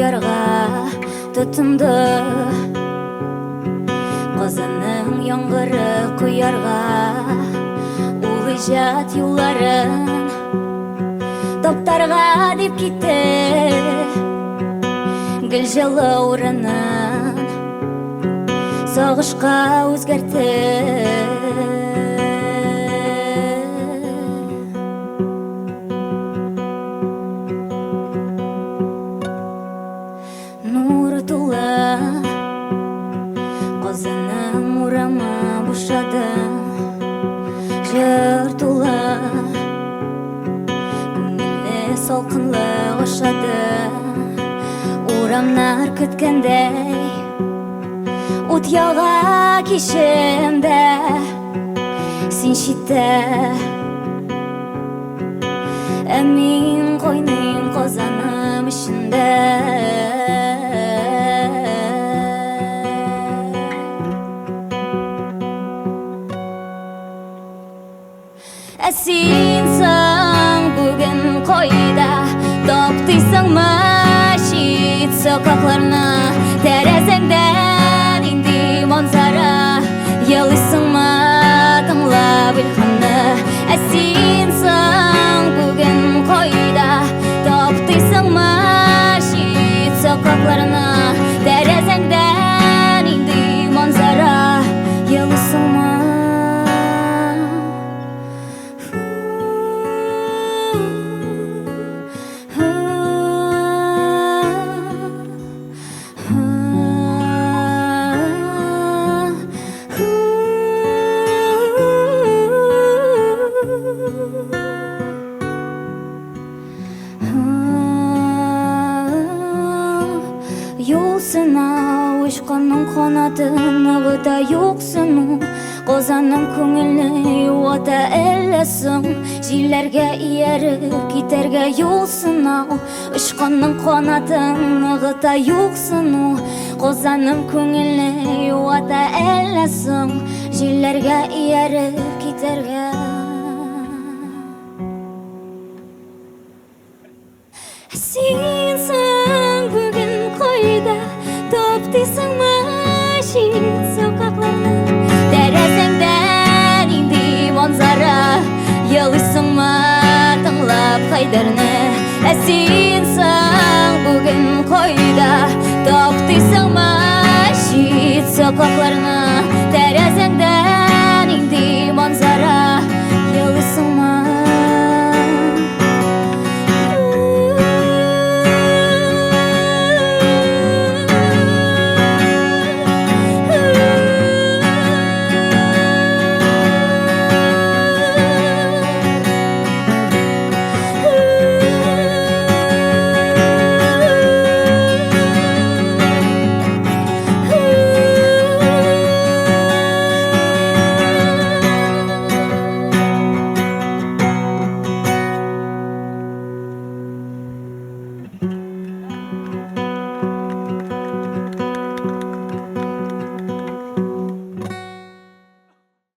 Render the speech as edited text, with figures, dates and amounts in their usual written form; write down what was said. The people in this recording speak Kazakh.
куярга тутунду, козанын яңгыры куярга ул ижат юлларын топтарга деп китте. Гүл жылы урынын согушка өзгертти. Нуры тулы козанын урамы бушады, жыр тулы көңілі солқынлы ошады. Урамнар күткендей ут яга кишемде, сен шитте эмин койнуң козаным ишинде. Сенсің бүгін койда топтыйсың машит сокакларына, терезеңден инди манзара, елыйсың ма тыңлап илхамны. Сенсің бүгін койда топтыйсың машит сокакларына, терезеңден инди манзара, елыйсың ма. Юлсына ұшқанның қанатын ағыта юқсыну, қозаның көңілі уата әлесің. Жиллерге иеріп кетерге юлсына ұшқанның қанатын ағыта юқсыну, қозаның көңілі уата әлесің. Жиллерге иеріп кетерге. Сенсің бүгін койда топтыйсың машин сокакларына, терезеңден инди манзара, елыйсың ма тыңлап кайдарны. Сенсің бүгін койда топтыйсың машин сокакларына,